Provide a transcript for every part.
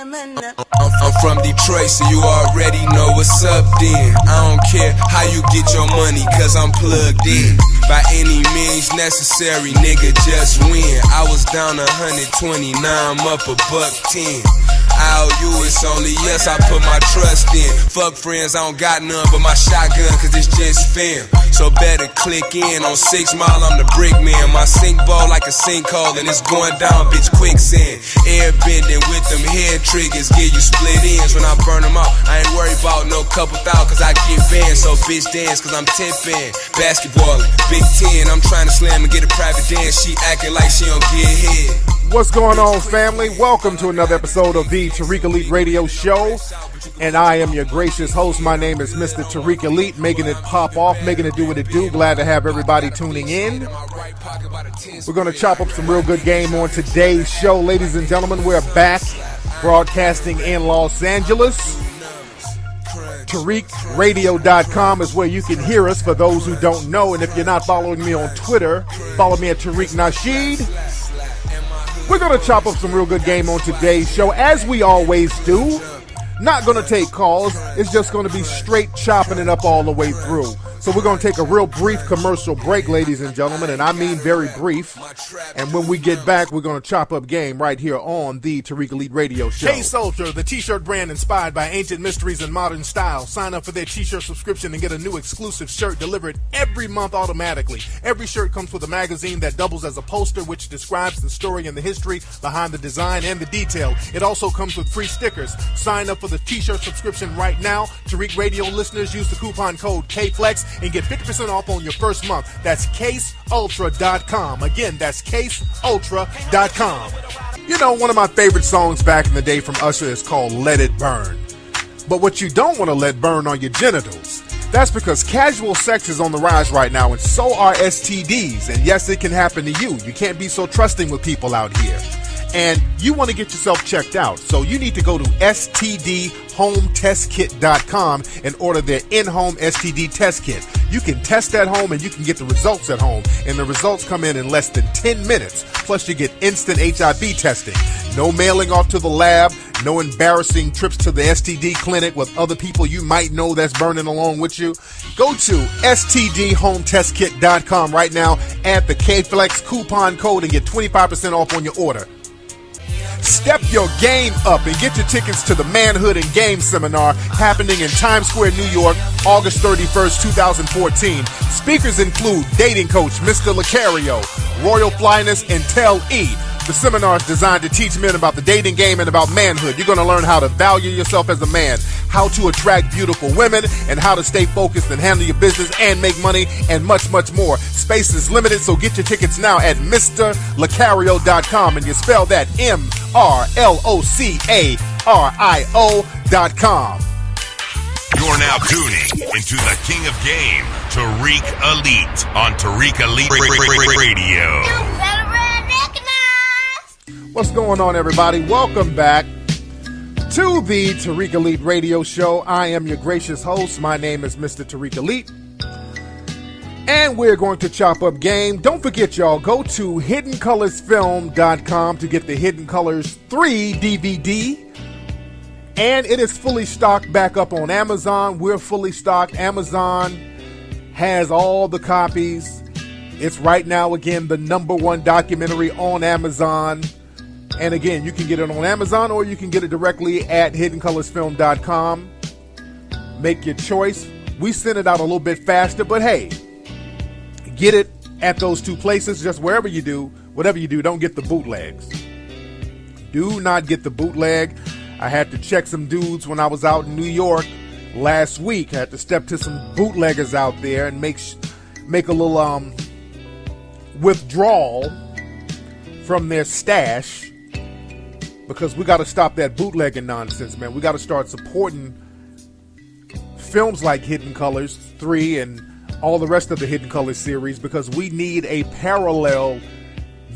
I'm from Detroit, so you already know what's up then. I don't care how you get your money, cause I'm plugged in. By any means necessary, nigga, just win. I was down 120, now I'm up $110. IOU, it's only yes, I put my trust in. Fuck friends, I don't got none but my shotgun, cause it's just fam. So better click in. On 6 Mile, I'm the brick man. My sink ball like a sinkhole, and it's going down, bitch, quicksand. Air bending with them head triggers, give you split ends. When I burn them out, I ain't worried about no couple thou, cause I get banned. So bitch dance, cause I'm tipping. Basketballing, Big 10, I'm trying to slam and get a private dance. She acting like she don't get hit. What's going on, family? Welcome to another episode of the Tariq Elite Radio Show. And I am your gracious host. My name is Mr. Tariq Elite, making it pop off, making it do what it do. Glad to have everybody tuning in. We're going to chop up some real good game on today's show. Ladies and gentlemen, we're back broadcasting in Los Angeles. TariqRadio.com is where you can hear us for those who don't know. And if you're not following me on Twitter, follow me at Tariq Nasheed. We're going to chop up some real good game on today's show, as we always do. Not going to take calls. It's just going to be straight chopping it up all the way through. So we're going to take a real brief commercial break, ladies and gentlemen, and I mean very brief. And when we get back, we're going to chop up game right here on the Tariq Elite Radio Show. Case Ultra, the t-shirt brand inspired by ancient mysteries and modern style. Sign up for their t-shirt subscription and get a new exclusive shirt delivered every month automatically. Every shirt comes with a magazine that doubles as a poster, which describes the story and the history behind the design and the detail. It also comes with free stickers. Sign up for the t-shirt subscription right now. Tariq Radio listeners use the coupon code KFLEX and get 50% off on your first month. That's CaseUltra.com. Again, that's CaseUltra.com. You know, one of my favorite songs back in the day from Usher is called Let It Burn. But what you don't want to let burn are your genitals. That's because casual sex is on the rise right now, and so are STDs. And yes, it can happen to you. You can't be so trusting with people out here. And you want to get yourself checked out, so you need to go to stdhometestkit.com and order their in-home STD test kit. You can test at home and you can get the results at home, and the results come in less than 10 minutes. Plus, you get instant HIV testing. No mailing off to the lab, no embarrassing trips to the STD clinic with other people you might know that's burning along with you. Go to stdhometestkit.com right now, add the KFLEX coupon code, and get 25% off on your order. Step your game up and get your tickets to the Manhood and Game Seminar happening in Times Square, New York, August 31st, 2014. Speakers include dating coach Mr. Lucario, Royal Flyness, and Tel E. The seminar is designed to teach men about the dating game and about manhood. You're going to learn how to value yourself as a man, how to attract beautiful women, and how to stay focused and handle your business and make money, and much, much more. Space is limited, so get your tickets now at MrLucario.com, and you spell that MrLocario.com. You're now tuning into the King of Game, Tariq Elite, on Tariq Elite Radio. What's going on, everybody? Welcome back to the Tariq Elite Radio Show. I am your gracious host. My name is Mr. Tariq Elite. And we're going to chop up game. Don't forget, y'all, go to HiddenColorsFilm.com to get the Hidden Colors 3 DVD. And it is fully stocked back up on Amazon. We're fully stocked. Amazon has all the copies. It's right now, again, the #1 documentary on Amazon. And again, you can get it on Amazon or you can get it directly at HiddenColorsFilm.com. Make your choice. We send it out a little bit faster, but hey, get it at those two places. Just wherever you do, whatever you do, don't get the bootlegs. Do not get the bootleg. I had to check some dudes when I was out in New York last week. I had to step to some bootleggers out there and make a little withdrawal from their stash, because we got to stop that bootlegging nonsense, man. We got to start supporting films like Hidden Colors 3 and all the rest of the Hidden Colors series, because we need a parallel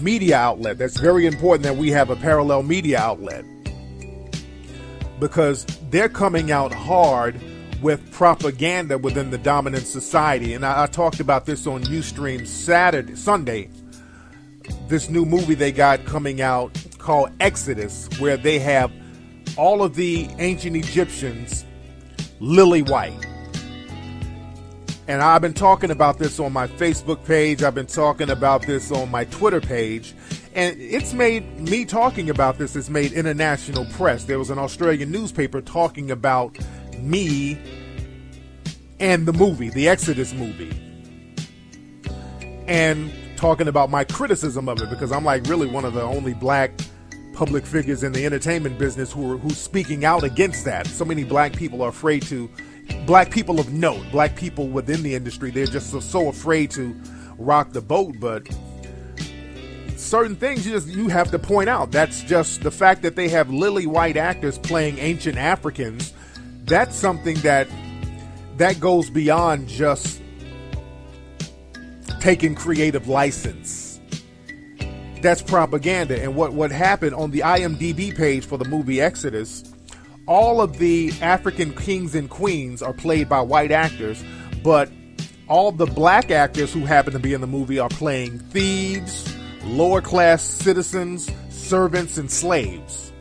media outlet. That's very important that we have a parallel media outlet, because they're coming out hard with propaganda within the dominant society. And I talked about this on Ustream Sunday. This new movie they got coming out called Exodus, where they have all of the ancient Egyptians lily white. And I've been talking about this on my Facebook page. I've been talking about this on my Twitter page. And it's made me talking about this. It's made international press. There was an Australian newspaper talking about me and the movie, the Exodus movie. And talking about my criticism of it, because I'm like really one of the only black public figures in the entertainment business who's speaking out against that. So many black people are afraid to, black people of note, black people within the industry, they're just so afraid to rock the boat. But certain things you have to point out. That's just the fact that they have lily white actors playing ancient Africans. That's something that goes beyond just taking creative license. That's propaganda. And what happened on the IMDb page for the movie Exodus, all of the African kings and queens are played by white actors, but all the black actors who happen to be in the movie are playing thieves, lower class citizens, servants, and slaves.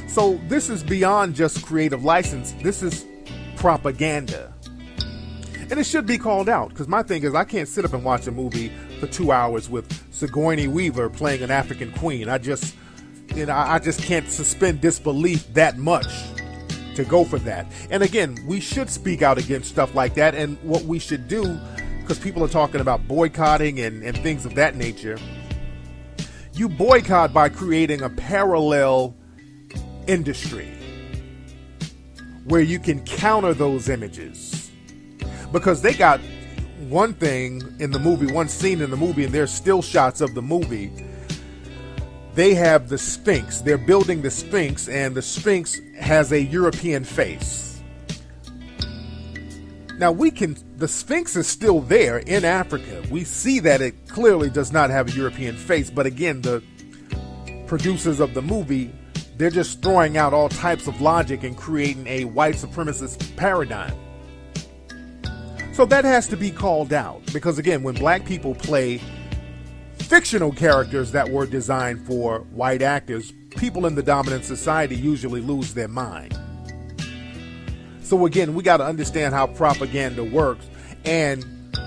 So this is beyond just creative license. This is propaganda. And it should be called out, because my thing is I can't sit up and watch a movie for 2 hours with Sigourney Weaver playing an African queen. I just can't suspend disbelief that much to go for that. And again, we should speak out against stuff like that. And what we should do, because people are talking about boycotting and things of that nature, you boycott by creating a parallel industry where you can counter those images. Because they got one thing in the movie, one scene in the movie, and there's still shots of the movie. They have the Sphinx. They're building the Sphinx, and the Sphinx has a European face. Now the Sphinx is still there in Africa. We see that it clearly does not have a European face, but again, the producers of the movie, they're just throwing out all types of logic and creating a white supremacist paradigm. So that has to be called out, because again, when black people play fictional characters that were designed for white actors, people in the dominant society usually lose their mind. So again, we got to understand how propaganda works and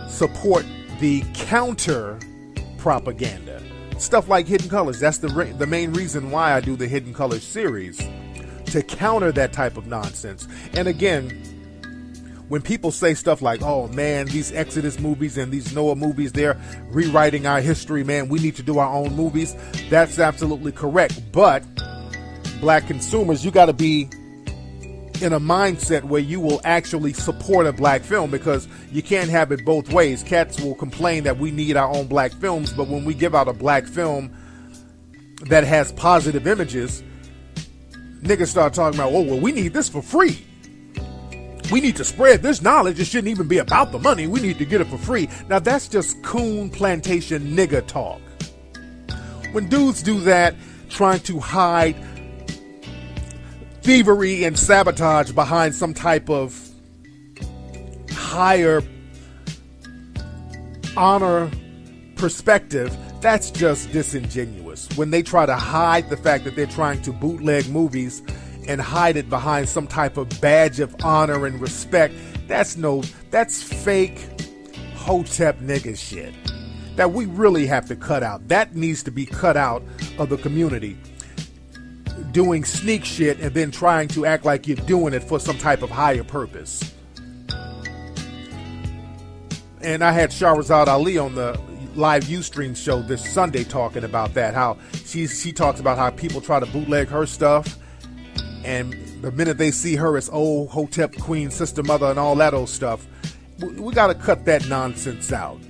support the counter propaganda. Stuff like Hidden Colors. That's the main reason why I do the Hidden Colors series, to counter that type of nonsense. And again, when people say stuff like, oh man, these Exodus movies and these Noah movies, they're rewriting our history, man, we need to do our own movies, that's absolutely correct. But black consumers, you got to be in a mindset where you will actually support a black film, because you can't have it both ways. Cats will complain that we need our own black films, but when we give out a black film that has positive images, niggas start talking about, oh, well, we need this for free. We need to spread this knowledge. It shouldn't even be about the money. We need to get it for free. Now, that's just coon plantation nigga talk. When dudes do that, trying to hide thievery and sabotage behind some type of higher honor perspective, that's just disingenuous. When they try to hide the fact that they're trying to bootleg movies and hide it behind some type of badge of honor and respect, that's fake Hotep nigga shit that we really have to cut out. That needs to be cut out of the community. Doing sneak shit and then trying to act like you're doing it for some type of higher purpose. And I had Shahrazad Ali on the live Ustream show this Sunday talking about that, how she talks about how people try to bootleg her stuff, and the minute they see her as old Hotep queen, sister, mother, and all that old stuff, we got to cut that nonsense out.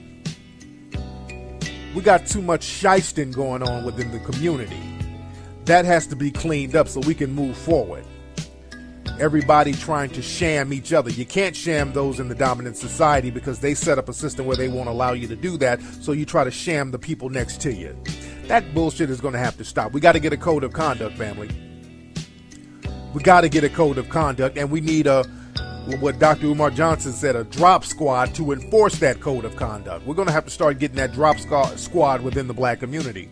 We got too much shysting going on within the community. That has to be cleaned up so we can move forward. Everybody trying to sham each other. You can't sham those in the dominant society, because they set up a system where they won't allow you to do that, so you try to sham the people next to you. That bullshit is going to have to stop. We got to get a code of conduct, family. We got to get a code of conduct, and we need what Dr. Umar Johnson said, a drop squad to enforce that code of conduct. We're going to have to start getting that drop squad within the black community.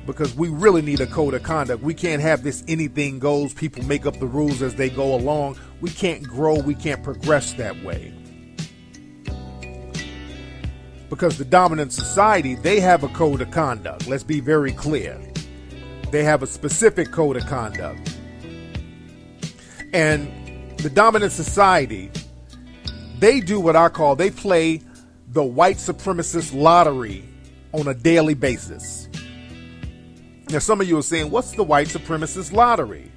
because we really need a code of conduct. We can't have this anything goes, people make up the rules as they go along. We can't grow, we can't progress that way. Because the dominant society, they have a code of conduct. Let's be very clear. They have a specific code of conduct. And the dominant society, they do what I call, they play the white supremacist lottery on a daily basis. Now, some of you are saying, what's the white supremacist lottery?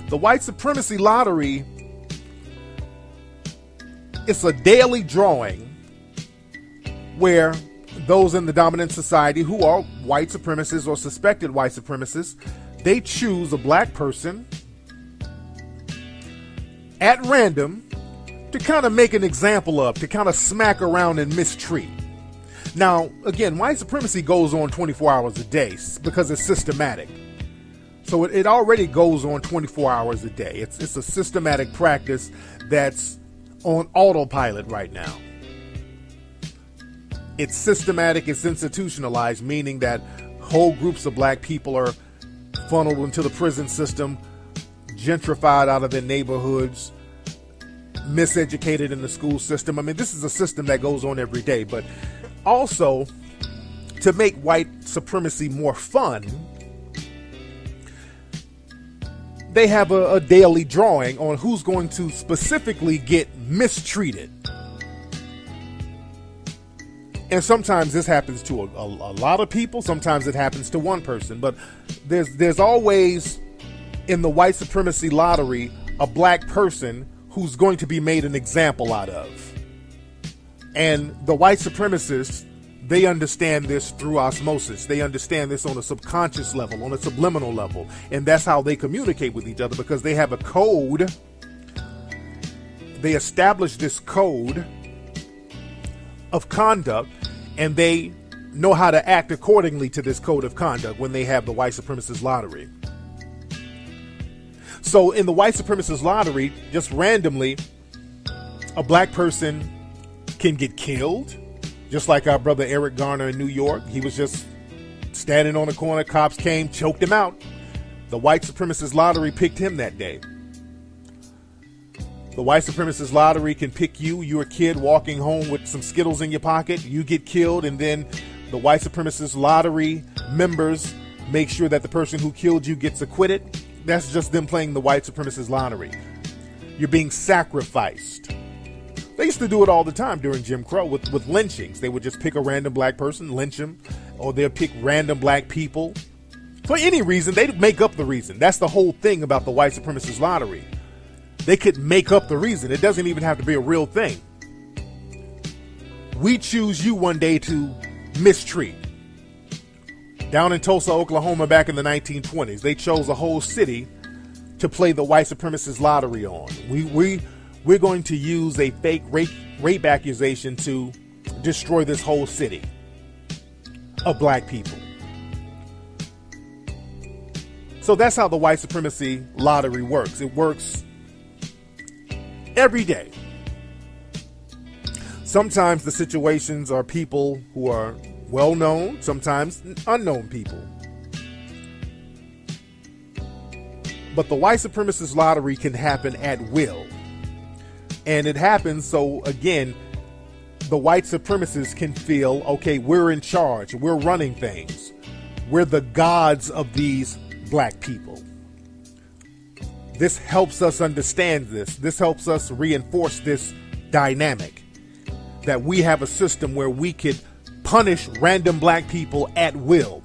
The white supremacy lottery, it's a daily drawing where those in the dominant society who are white supremacists or suspected white supremacists, they choose a black person at random to kind of make an example of, to kind of smack around and mistreat. Now, again, white supremacy goes on 24 hours a day because it's systematic. So it already goes on 24 hours a day. It's a systematic practice that's on autopilot right now. It's systematic, it's institutionalized, meaning that whole groups of black people are funneled into the prison system, gentrified out of their neighborhoods, miseducated in the school system. I mean, this is a system that goes on every day. But also, to make white supremacy more fun, they have a daily drawing on who's going to specifically get mistreated. And sometimes this happens to a lot of people. Sometimes it happens to one person. But there's always, in the white supremacy lottery, a black person who's going to be made an example out of. And the white supremacists, they understand this through osmosis. They understand this on a subconscious level, on a subliminal level. And that's how they communicate with each other, because they have a code. They establish this code of conduct, and they know how to act accordingly to this code of conduct when they have the white supremacist lottery. So in the white supremacist lottery, just randomly, a black person can get killed, just like our brother Eric Garner in New York. He was just standing on the corner, cops came, choked him out. The white supremacist lottery picked him that day. The white supremacist lottery can pick you. You're a kid walking home with some Skittles in your pocket. You get killed, and then the white supremacist lottery members make sure that the person who killed you gets acquitted. That's just them playing the white supremacist lottery. You're being sacrificed. They used to do it all the time during Jim Crow with lynchings. They would just pick a random black person, lynch him, or they'll pick random black people. For any reason, they'd make up the reason. That's the whole thing about the white supremacist lottery. They could make up the reason. It doesn't even have to be a real thing. We choose you one day to mistreat. Down in Tulsa, Oklahoma, back in the 1920s, they chose a whole city to play the white supremacist lottery on. We're going to use a fake rape accusation to destroy this whole city of black people. So that's how the white supremacy lottery works. It works every day. Sometimes the situations are people who are well known, sometimes unknown people. But the white supremacist lottery can happen at will. And it happens so, again, the white supremacists can feel, okay, we're in charge, we're running things. We're the gods of these black people. This helps us understand this. This helps us reinforce this dynamic, that we have a system where we could punish random black people at will.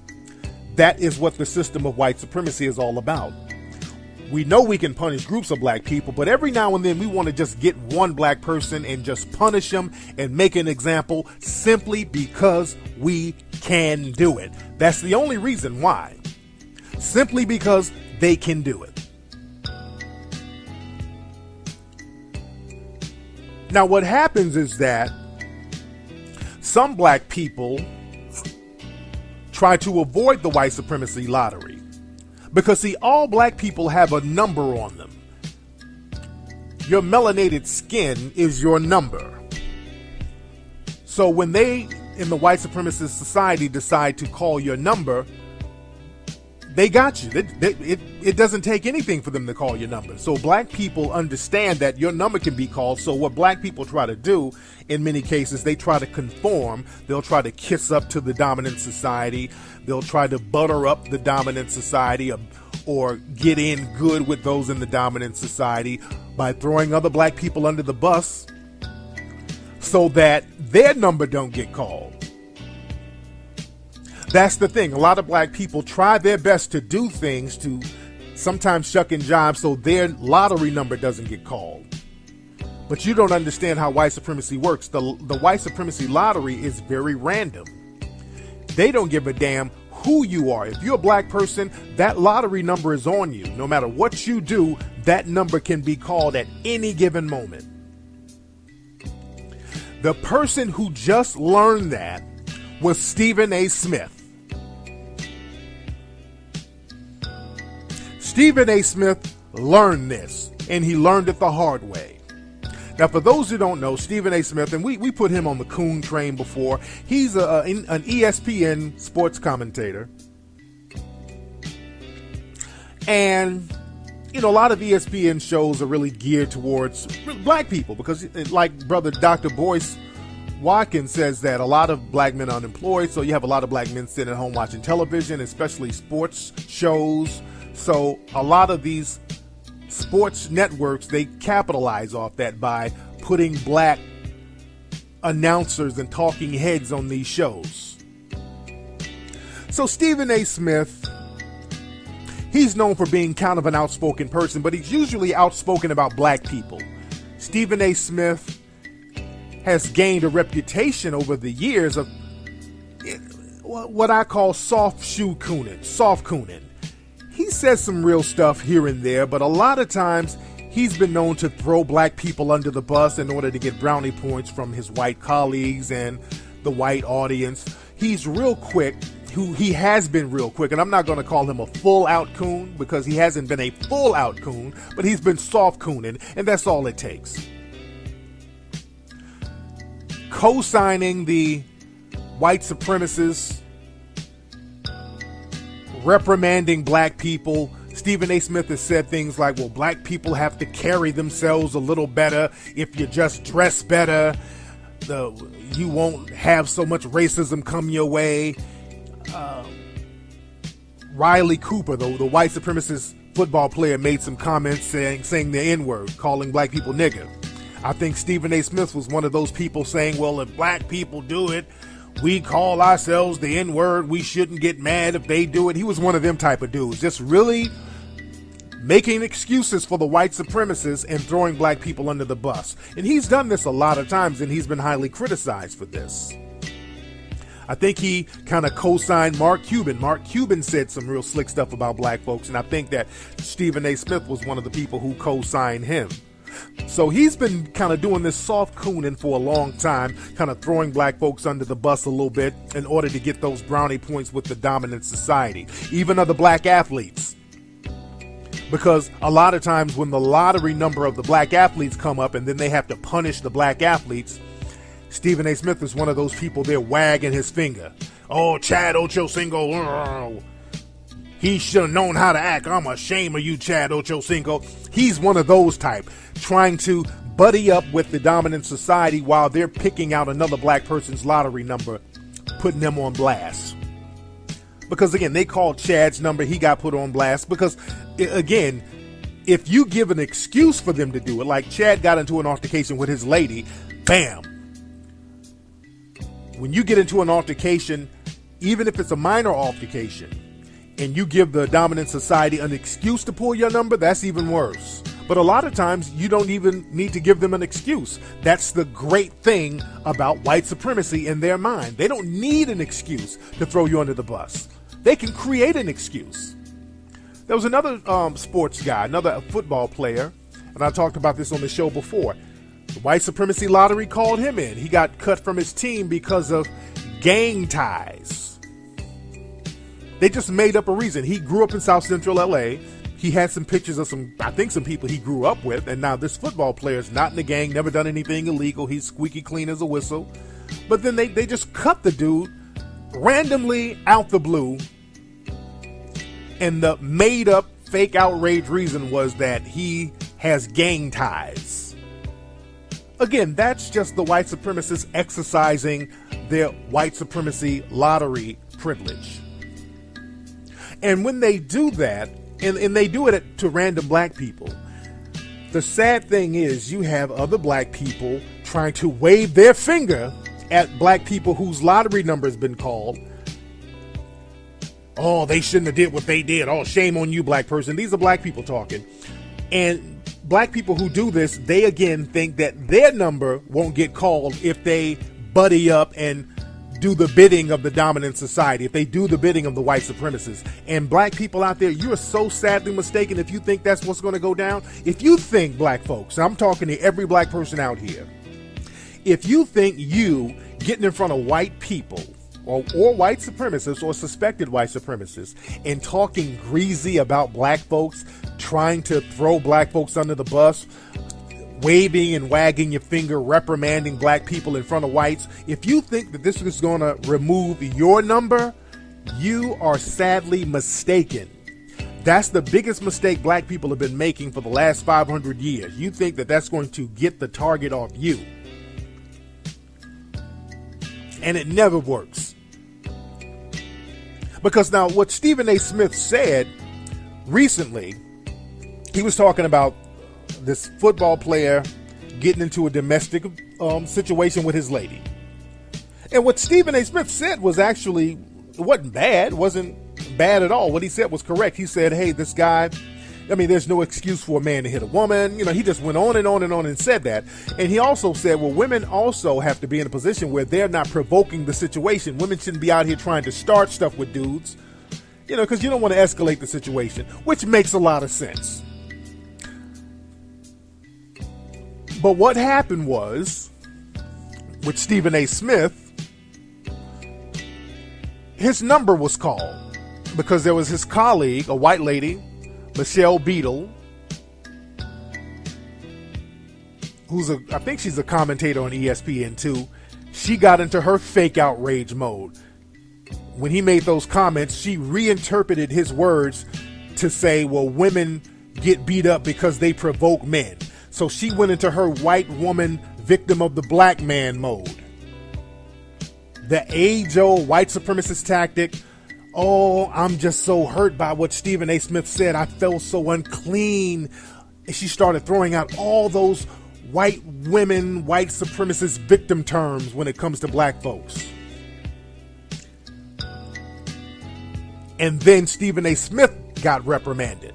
That is what the system of white supremacy is all about. We know we can punish groups of black people, but every now and then we want to just get one black person and just punish them and make an example simply because we can do it. That's the only reason why. Simply because they can do it. Now, what happens is that some black people try to avoid the white supremacy lottery because, see, all black people have a number on them. Your melanated skin is your number. So when they in the white supremacist society decide to call your number, they got you. It doesn't take anything for them to call your number. So black people understand that your number can be called. So what black people try to do in many cases, they try to conform. They'll try to kiss up to the dominant society. They'll try to butter up the dominant society or get in good with those in the dominant society by throwing other black people under the bus so that their number don't get called. That's the thing. A lot of black people try their best to do things to sometimes shuck and jive so their lottery number doesn't get called. But you don't understand how white supremacy works. The white supremacy lottery is very random. They don't give a damn who you are. If you're a black person, that lottery number is on you. No matter what you do, that number can be called at any given moment. The person who just learned that was Stephen A. Smith. Stephen A. Smith learned this, and he learned it the hard way. Now, for those who don't know, Stephen A. Smith, and we put him on the Coon train before, he's an ESPN sports commentator. And, you know, a lot of ESPN shows are really geared towards black people because, like brother Dr. Boyce Watkins says, that a lot of black men are unemployed, so you have a lot of black men sitting at home watching television, especially sports shows. So a lot of these sports networks, they capitalize off that by putting black announcers and talking heads on these shows. So Stephen A. Smith, he's known for being kind of an outspoken person, but he's usually outspoken about black people. Stephen A. Smith has gained a reputation over the years of what I call soft cooning. He says some real stuff here and there, but a lot of times he's been known to throw black people under the bus in order to get brownie points from his white colleagues and the white audience. He's real quick. He has been real quick, and I'm not going to call him a full-out coon because he hasn't been a full-out coon, but he's been soft cooning, and that's all it takes. Co-signing the white supremacists, reprimanding black people. Stephen A. Smith has said things like, well, black people have to carry themselves a little better. If you just dress better, you won't have so much racism come your way. Riley Cooper, the white supremacist football player, made some comments saying the N-word, calling black people nigger. I think Stephen A. Smith was one of those people saying, well, if black people do it, we call ourselves the N-word. We shouldn't get mad if they do it. He was one of them type of dudes, just really making excuses for the white supremacists and throwing black people under the bus. And he's done this a lot of times, and he's been highly criticized for this. I think he kind of co-signed Mark Cuban. Mark Cuban said some real slick stuff about black folks, and I think that Stephen A. Smith was one of the people who co-signed him. So he's been kind of doing this soft cooning for a long time, kind of throwing black folks under the bus a little bit in order to get those brownie points with the dominant society, even other black athletes. Because a lot of times when the lottery number of the black athletes come up and then they have to punish the black athletes, Stephen A. Smith is one of those people there wagging his finger. Oh, Chad Ochocinco, he should have known how to act. I'm ashamed of you, Chad Ochocinco. He's one of those type, trying to buddy up with the dominant society while they're picking out another black person's lottery number, putting them on blast. Because, again, they called Chad's number. He got put on blast because, again, if you give an excuse for them to do it, like Chad got into an altercation with his lady, bam. When you get into an altercation, even if it's a minor altercation, and you give the dominant society an excuse to pull your number, that's even worse. But a lot of times, you don't even need to give them an excuse. That's the great thing about white supremacy in their mind. They don't need an excuse to throw you under the bus. They can create an excuse. There was another sports guy, another football player, and I talked about this on the show before. The white supremacy lottery called him in. He got cut from his team because of gang ties. They just made up a reason. He grew up in South Central LA. He had some pictures of some people he grew up with. And now this football player is not in the gang, never done anything illegal. He's squeaky clean as a whistle. But then they just cut the dude randomly out the blue. And the made up fake outrage reason was that he has gang ties. Again, that's just the white supremacists exercising their white supremacy lottery privilege. And when they do that, and they do it to random black people, the sad thing is you have other black people trying to wave their finger at black people whose lottery number has been called. Oh, they shouldn't have did what they did. Oh, shame on you, black person. These are black people talking. And black people who do this, they again think that their number won't get called if they buddy up and do the bidding of the dominant society, if they do the bidding of the white supremacists. And black people out there, you are so sadly mistaken if you think that's what's going to go down. If you think, black folks, I'm talking to every black person out here, if you think you getting in front of white people or white supremacists or suspected white supremacists and talking greasy about black folks, trying to throw black folks under the bus, waving and wagging your finger, reprimanding black people in front of whites, if you think that this is going to remove your number, you are sadly mistaken. That's the biggest mistake black people have been making for the last 500 years. You think that that's going to get the target off you. And it never works. Because now what Stephen A. Smith said recently, he was talking about this football player getting into a domestic situation with his lady. And what Stephen A. Smith said was actually, it wasn't bad at all. What he said was correct. He said, hey, this guy, there's no excuse for a man to hit a woman. He just went on and on and on and said that. And he also said, well, women also have to be in a position where they're not provoking the situation. Women shouldn't be out here trying to start stuff with dudes, because you don't want to escalate the situation, which makes a lot of sense. But what happened was, with Stephen A. Smith, his number was called because there was his colleague, a white lady, Michelle Beadle, I think she's a commentator on ESPN too. She got into her fake outrage mode. When he made those comments, she reinterpreted his words to say, well, women get beat up because they provoke men. So she went into her white woman victim of the black man mode. The age-old white supremacist tactic. Oh, I'm just so hurt by what Stephen A. Smith said. I felt so unclean. And she started throwing out all those white women, white supremacist victim terms when it comes to black folks. And then Stephen A. Smith got reprimanded.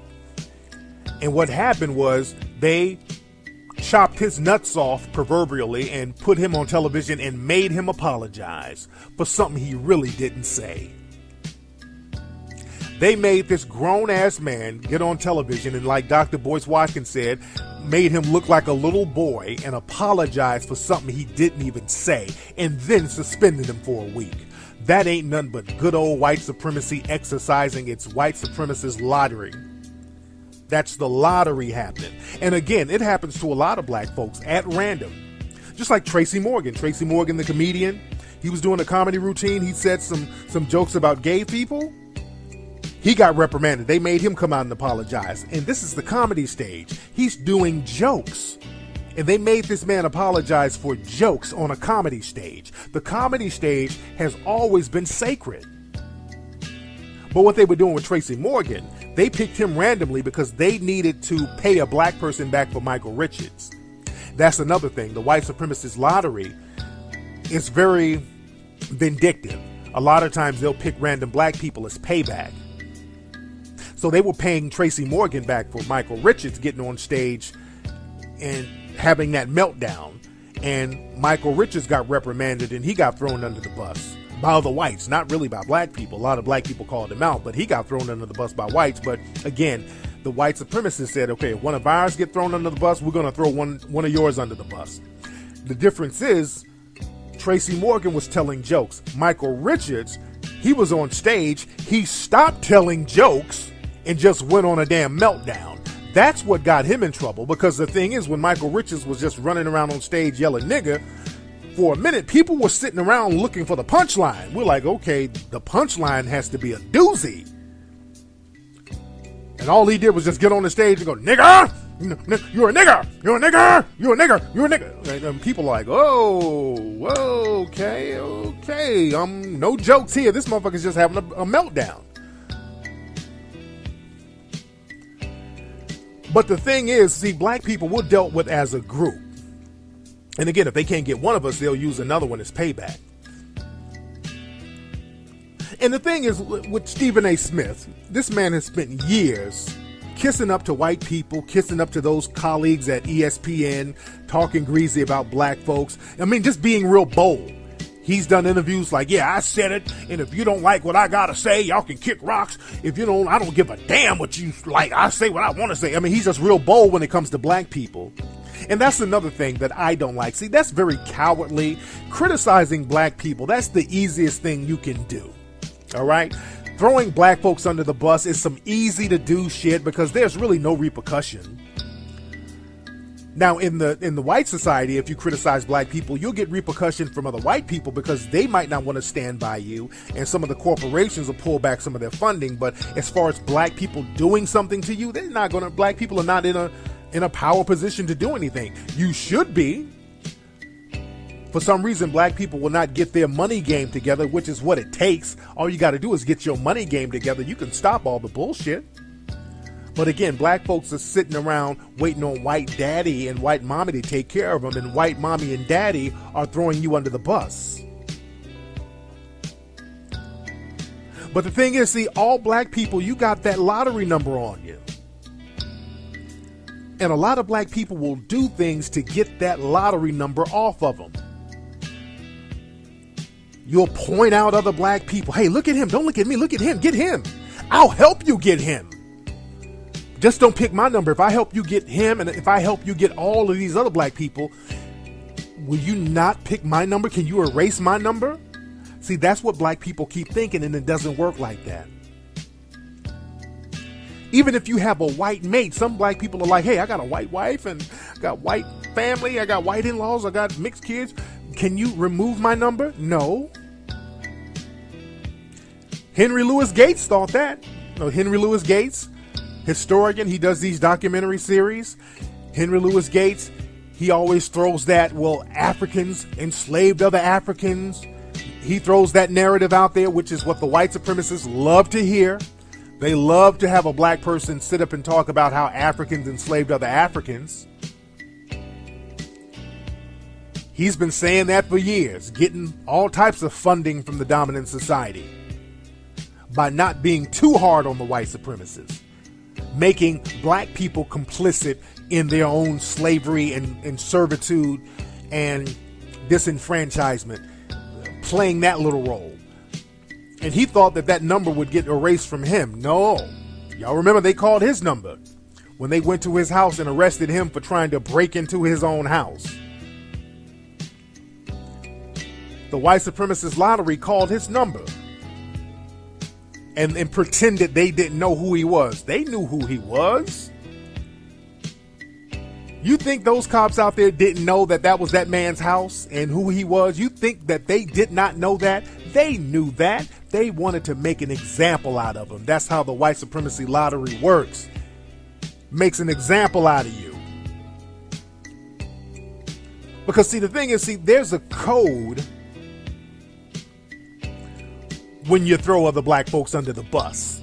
And what happened was they chopped his nuts off proverbially and put him on television and made him apologize for something he really didn't say. They made this grown-ass man get on television and, like Dr. Boyce Watkins said, made him look like a little boy and apologize for something he didn't even say, and then suspended him for a week. That ain't nothing but good old white supremacy exercising its white supremacist lottery. That's the lottery happening. And again, it happens to a lot of black folks at random. Just like Tracy Morgan. Tracy Morgan, the comedian, he was doing a comedy routine. He said some jokes about gay people. He got reprimanded. They made him come out and apologize. And this is the comedy stage. He's doing jokes. And they made this man apologize for jokes on a comedy stage. The comedy stage has always been sacred. But what they were doing with Tracy Morgan, they picked him randomly because they needed to pay a black person back for Michael Richards. That's another thing. The white supremacist lottery is very vindictive. A lot of times they'll pick random black people as payback. So they were paying Tracy Morgan back for Michael Richards getting on stage and having that meltdown. And Michael Richards got reprimanded and he got thrown under the bus by the whites, not really by black people. A lot of black people called him out, but he got thrown under the bus by whites. But again, the white supremacists said, okay, if one of ours get thrown under the bus, we're going to throw one of yours under the bus. The difference is Tracy Morgan was telling jokes. Michael Richards, he was on stage. He stopped telling jokes and just went on a damn meltdown. That's what got him in trouble, because the thing is, when Michael Richards was just running around on stage yelling nigger, For a minute, people were sitting around looking for the punchline. We're like, okay, the punchline has to be a doozy. And all he did was just get on the stage and go, nigger! You're a nigger! You're a nigger! You're a nigger! You're a nigger! And people are like, oh, whoa, okay. No jokes here. This motherfucker's just having a meltdown. But the thing is, see, black people were dealt with as a group. And again, if they can't get one of us, they'll use another one as payback. And the thing is, with Stephen A. Smith, this man has spent years kissing up to white people, kissing up to those colleagues at ESPN, talking greasy about black folks. I mean, just being real bold. He's done interviews like, yeah, I said it, and if you don't like what I gotta say, y'all can kick rocks. If you don't, I don't give a damn what you like. I say what I want to say. I mean, he's just real bold when it comes to black people. And that's another thing that I don't like. See, that's very cowardly. Criticizing black people, that's the easiest thing you can do. All right? Throwing black folks under the bus is some easy to do shit because there's really no repercussion. Now, in the white society, if you criticize black people, you'll get repercussion from other white people because they might not want to stand by you, and some of the corporations will pull back some of their funding. But as far as black people doing something to you, they're not going to. Black people are not in a power position to do anything. You should be. For some reason, black people will not get their money game together, which is what it takes. All you got to do is get your money game together. You can stop all the bullshit. But again, black folks are sitting around waiting on white daddy and white mommy to take care of them, and white mommy and daddy are throwing you under the bus. But the thing is, see, all black people, you got that lottery number on you. And a lot of black people will do things to get that lottery number off of them. You'll point out other black people. Hey, look at him. Don't look at me. Look at him. Get him. I'll help you get him. Just don't pick my number. If I help you get him, and if I help you get all of these other black people, will you not pick my number? Can you erase my number? See, that's what black people keep thinking, and it doesn't work like that. Even if you have a white mate, some black people are like, hey, I got a white wife and I got white family, I got white in-laws, I got mixed kids. Can you remove my number? No. Henry Louis Gates thought that. No, Henry Louis Gates, historian, he does these documentary series. Henry Louis Gates, he always throws that, well, Africans enslaved other Africans. He throws that narrative out there, which is what the white supremacists love to hear. They love to have a black person sit up and talk about how Africans enslaved other Africans. He's been saying that for years, getting all types of funding from the dominant society by not being too hard on the white supremacists, making black people complicit in their own slavery and servitude and disenfranchisement, playing that little role. And he thought that that number would get erased from him. No. Y'all remember they called his number when they went to his house and arrested him for trying to break into his own house. The white supremacist lottery called his number and pretended they didn't know who he was. They knew who he was. You think those cops out there didn't know that that was that man's house and who he was? You think that they did not know that? They knew that. They wanted to make an example out of him. That's how the white supremacy lottery works. Makes an example out of you. Because see, the thing is, there's a code when you throw other black folks under the bus.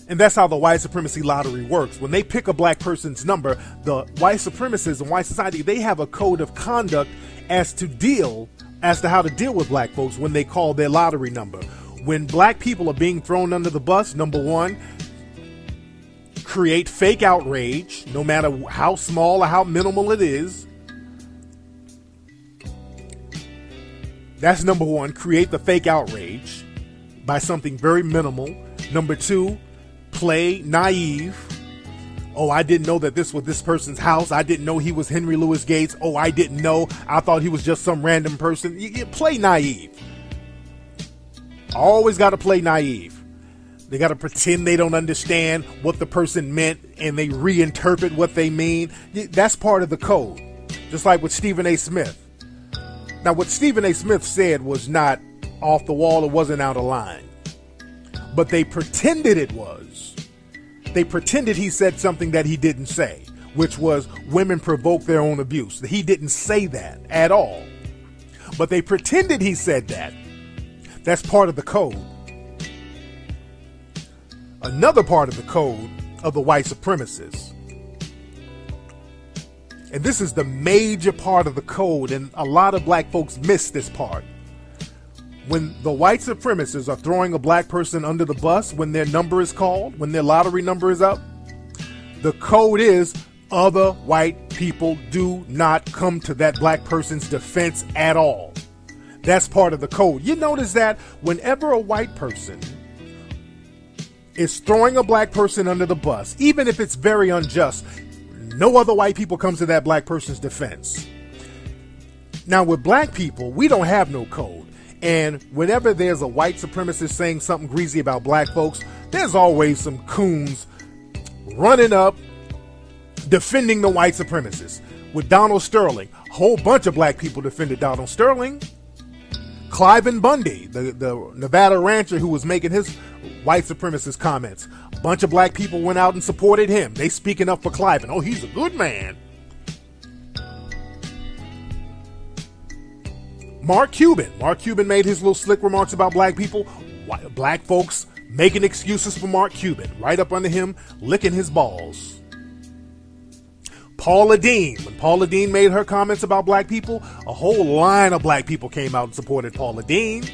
And that's how the white supremacy lottery works. When they pick a black person's number, the white supremacists and white society, they have a code of conduct as to how to deal with black folks when they call their lottery number. When black people are being thrown under the bus, number one, create fake outrage, no matter how small or how minimal it is. That's number one, create the fake outrage by something very minimal. Number two, play naive. Oh, I didn't know that this was this person's house. I didn't know he was Henry Louis Gates. Oh, I didn't know. I thought he was just some random person. You play naive. Always got to play naive. They got to pretend they don't understand what the person meant and they reinterpret what they mean. That's part of the code. Just like with Stephen A. Smith. Now, what Stephen A. Smith said was not off the wall. It wasn't out of line. But they pretended it was. They pretended he said something that he didn't say, which was women provoke their own abuse. He didn't say that at all. But they pretended he said that. That's part of the code. Another part of the code of the white supremacists. And this is the major part of the code, and a lot of black folks miss this part. When the white supremacists are throwing a black person under the bus, when their number is called, when their lottery number is up, the code is other white people do not come to that black person's defense at all. That's part of the code. You notice that whenever a white person is throwing a black person under the bus, even if it's very unjust, no other white people comes to that black person's defense. Now, with black people, we don't have no code. And whenever there's a white supremacist saying something greasy about black folks, there's always some coons running up, defending the white supremacists. With Donald Sterling, a whole bunch of black people defended Donald Sterling. Cliven Bundy, the Nevada rancher who was making his white supremacist comments, a bunch of black people went out and supported him. They speaking up for Cliven. Oh, he's a good man. Mark Cuban made his little slick remarks about black people. Black folks making excuses for Mark Cuban, right up under him, licking his balls. Paula Deen, when Paula Deen made her comments about black people, a whole line of black people came out and supported Paula Deen.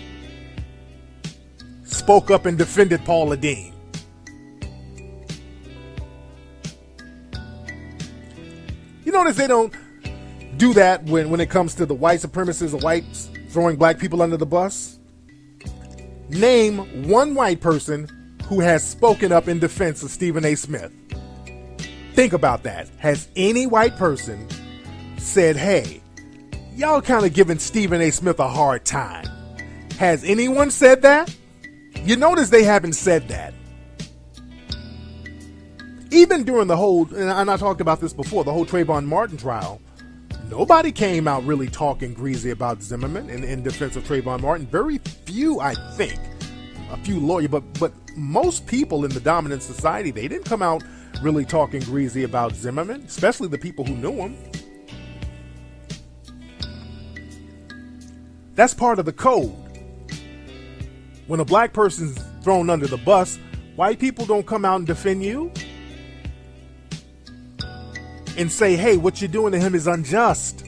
Spoke up and defended Paula Deen. You notice they don't do that when it comes to the white supremacists or whites throwing black people under the bus. Name one white person who has spoken up in defense of Stephen A. Smith. Think about that. Has any white person said, hey, y'all kind of giving Stephen A. Smith a hard time? Has anyone said that? You notice they haven't said that. Even during the whole, and I talked about this before, the whole Trayvon Martin trial, nobody came out really talking greasy about Zimmerman in defense of Trayvon Martin. Very few, I think, a few lawyers, but most people in the dominant society, they didn't come out really talking greasy about Zimmerman, especially the people who knew him. That's part of the code. When a black person's thrown under the bus, white people don't come out and defend you and say, hey, what you're doing to him is unjust.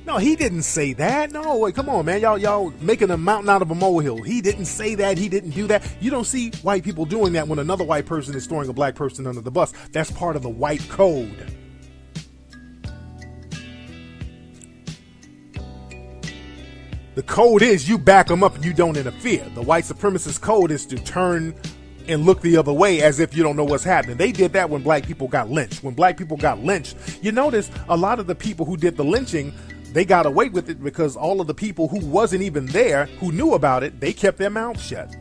No, he didn't say that. No, wait, come on, man. Y'all making a mountain out of a molehill. He didn't say that. He didn't do that. You don't see white people doing that when another white person is throwing a black person under the bus. That's part of the white code. The code is you back them up and you don't interfere. The white supremacist code is to turn and look the other way as if you don't know what's happening. They did that when black people got lynched. When black people got lynched, you notice a lot of the people who did the lynching, they got away with it because all of the people who wasn't even there, who knew about it, they kept their mouths shut.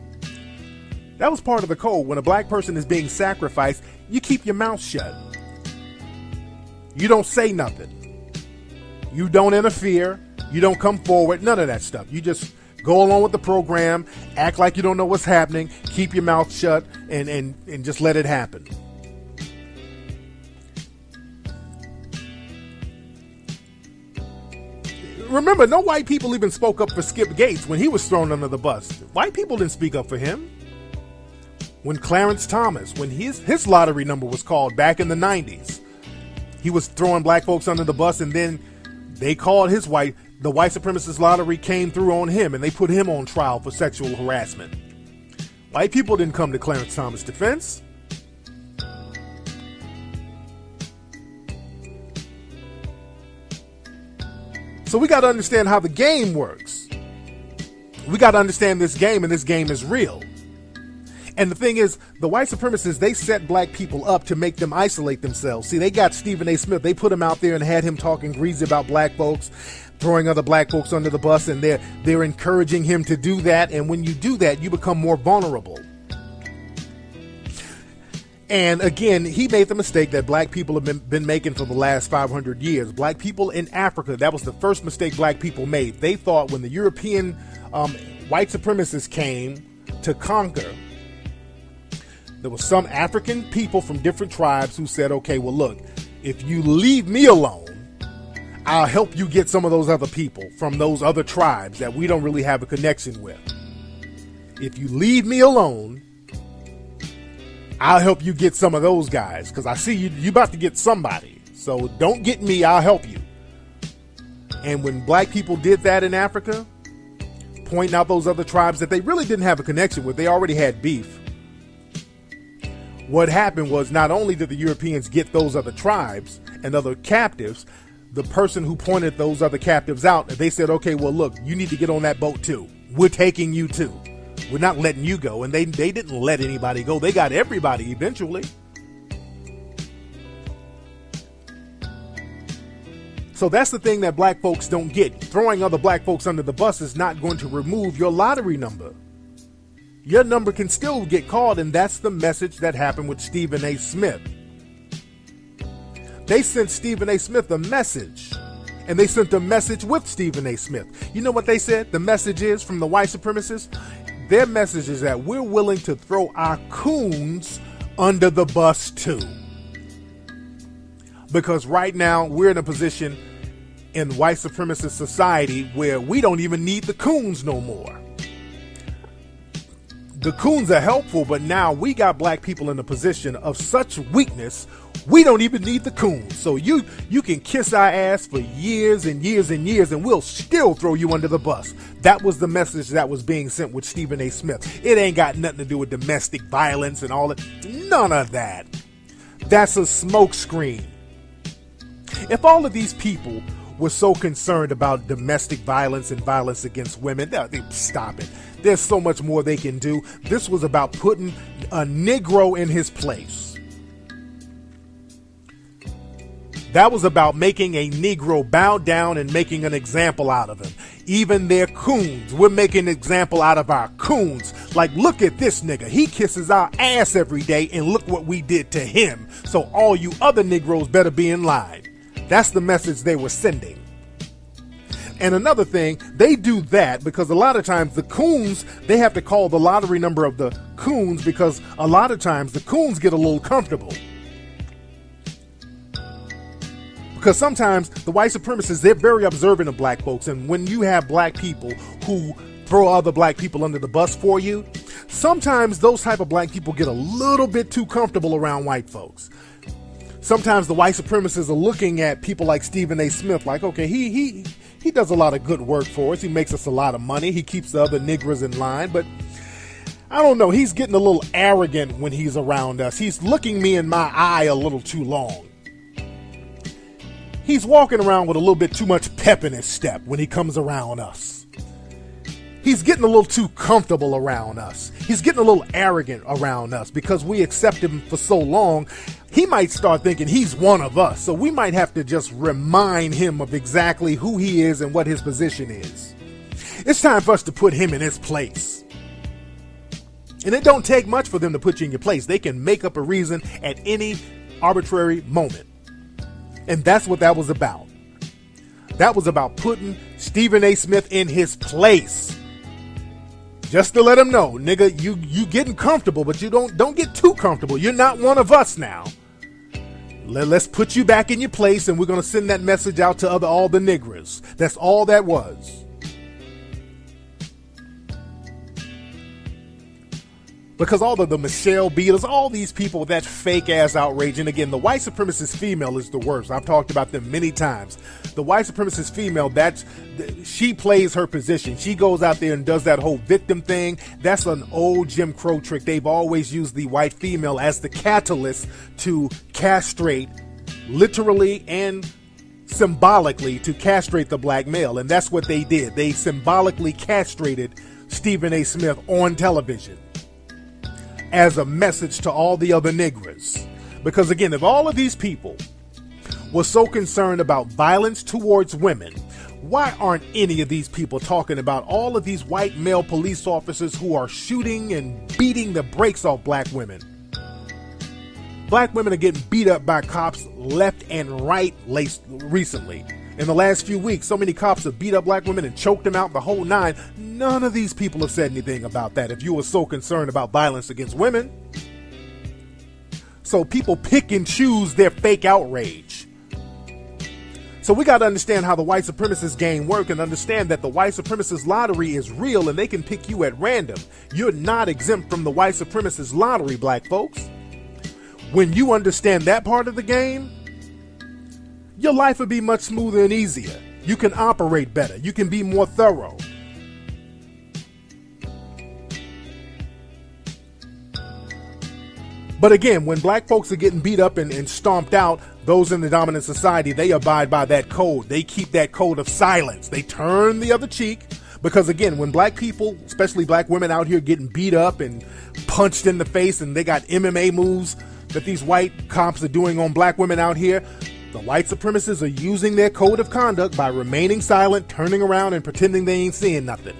That was part of the code. When a black person is being sacrificed, you keep your mouth shut. You don't say nothing. You don't interfere. You don't come forward. None of that stuff. You just go along with the program, act like you don't know what's happening, keep your mouth shut, and just let it happen. Remember, no white people even spoke up for Skip Gates when he was thrown under the bus. White people didn't speak up for him. When Clarence Thomas, when his lottery number was called back in the 90s, he was throwing black folks under the bus, and then they called the white supremacist lottery came through on him, and they put him on trial for sexual harassment. White people didn't come to Clarence Thomas' defense. So we got to understand how the game works. We got to understand this game, and this game is real. And the thing is, the white supremacists, they set black people up to make them isolate themselves. See, they got Stephen A. Smith. They put him out there and had him talking greasy about black folks, throwing other black folks under the bus, and they're encouraging him to do that. And when you do that, you become more vulnerable. And again, he made the mistake that black people have been making for the last 500 years. Black people in Africa, that was the first mistake black people made. They thought when the European white supremacists came to conquer, there was some African people from different tribes who said, okay, well, look, if you leave me alone, I'll help you get some of those other people from those other tribes that we don't really have a connection with. If you leave me alone, I'll help you get some of those guys, because I see you about to get somebody. So don't get me, I'll help you. And when black people did that in Africa, pointing out those other tribes that they really didn't have a connection with, they already had beef. What happened was, not only did the Europeans get those other tribes and other captives, the person who pointed those other captives out, they said, okay, well, look, you need to get on that boat too. We're taking you too. We're not letting you go. And they didn't let anybody go. They got everybody eventually. So that's the thing that black folks don't get. Throwing other black folks under the bus is not going to remove your lottery number. Your number can still get called, and that's the message that happened with Stephen A. Smith. They sent Stephen A. Smith a message, and they sent a message with Stephen A. Smith. You know what they said the message is from the white supremacists? Their message is that we're willing to throw our coons under the bus too. Because right now we're in a position in white supremacist society where we don't even need the coons no more. The coons are helpful, but now we got black people in a position of such weakness, we don't even need the coons. So you can kiss our ass for years and years and years, and we'll still throw you under the bus. That was the message that was being sent with Stephen A. Smith. It ain't got nothing to do with domestic violence and all that. None of that. That's a smokescreen. If all of these people were so concerned about domestic violence and violence against women, they stop it. There's so much more they can do. This was about putting a Negro in his place. That was about making a Negro bow down and making an example out of him. Even their coons. We're making an example out of our coons. Like, look at this nigga. He kisses our ass every day, and look what we did to him. So all you other Negroes better be in line. That's the message they were sending. And another thing, they do that because a lot of times the coons, they have to call the lottery number of the coons because a lot of times the coons get a little comfortable. Because sometimes the white supremacists, they're very observant of black folks. And when you have black people who throw other black people under the bus for you, sometimes those type of black people get a little bit too comfortable around white folks. Sometimes the white supremacists are looking at people like Stephen A. Smith like, okay, he does a lot of good work for us. He makes us a lot of money. He keeps the other niggers in line. But I don't know. He's getting a little arrogant when he's around us. He's looking me in my eye a little too long. He's walking around with a little bit too much pep in his step when he comes around us. He's getting a little too comfortable around us. He's getting a little arrogant around us because we accept him for so long. He might start thinking he's one of us. So we might have to just remind him of exactly who he is and what his position is. It's time for us to put him in his place. And it don't take much for them to put you in your place. They can make up a reason at any arbitrary moment. And that's what that was about. That was about putting Stephen A. Smith in his place. Just to let him know, nigga, you getting comfortable, but you don't get too comfortable. You're not one of us now. Let's put you back in your place, and we're going to send that message out to all the niggers. That's all that was. Because all of the Michelle Beatles, all these people with that fake ass outrage, and again, the white supremacist female is the worst. I've talked about them many times. The white supremacist female, she plays her position. She goes out there and does that whole victim thing. That's an old Jim Crow trick. They've always used the white female as the catalyst to castrate, literally and symbolically, to castrate the black male. And that's what they did. They symbolically castrated Stephen A. Smith on television as a message to all the other niggers. Because again, if all of these people were so concerned about violence towards women, why aren't any of these people talking about all of these white male police officers who are shooting and beating the brakes off black women? Black women are getting beat up by cops left and right recently. In the last few weeks, so many cops have beat up black women and choked them out, the whole nine. None of these people have said anything about that if you were so concerned about violence against women. So people pick and choose their fake outrage. So we got to understand how the white supremacist game work and understand that the white supremacist lottery is real and they can pick you at random. You're not exempt from the white supremacist lottery, black folks. When you understand that part of the game, your life will be much smoother and easier. You can operate better. You can be more thorough. But again, when black folks are getting beat up and stomped out, those in the dominant society, they abide by that code. They keep that code of silence. They turn the other cheek. Because again, when black people, especially black women out here getting beat up and punched in the face and they got MMA moves that these white cops are doing on black women out here, the white supremacists are using their code of conduct by remaining silent, turning around and pretending they ain't seeing nothing.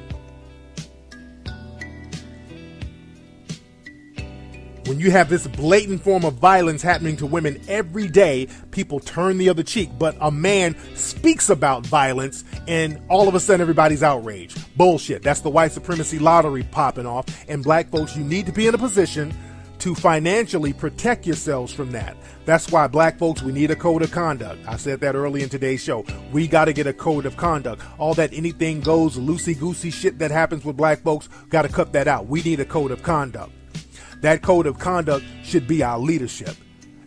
When you have this blatant form of violence happening to women every day, people turn the other cheek. But a man speaks about violence and all of a sudden everybody's outraged. Bullshit. That's the white supremacy lottery popping off. And black folks, you need to be in a position to financially protect yourselves from that. That's why black folks, we need a code of conduct. I said that early in today's show. We got to get a code of conduct. All that anything goes, loosey-goosey shit that happens with black folks, got to cut that out. We need a code of conduct. That code of conduct should be our leadership.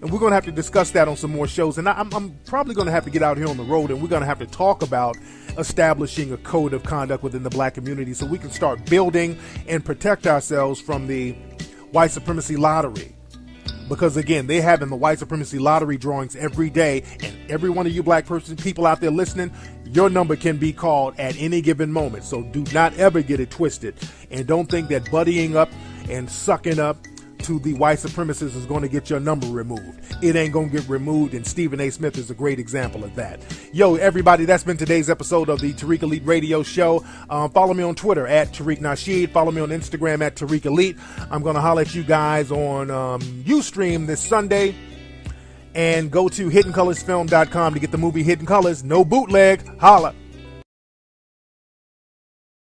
And we're going to have to discuss that on some more shows. And I'm probably going to have to get out here on the road and we're going to have to talk about establishing a code of conduct within the black community so we can start building and protect ourselves from the white supremacy lottery. Because again, they're having the white supremacy lottery drawings every day, and every one of you black people out there listening, your number can be called at any given moment. So do not ever get it twisted, and don't think that buddying up and sucking up to the white supremacists is going to get your number removed. It ain't going to get removed, and Stephen A. Smith is a great example of that. Yo, everybody, that's been today's episode of the Tariq Elite Radio Show. Follow me on Twitter at Tariq Nasheed. Follow me on Instagram at Tariq Elite. I'm going to holler at you guys on Ustream this Sunday. And go to HiddenColorsFilm.com to get the movie Hidden Colors. No bootleg. Holla.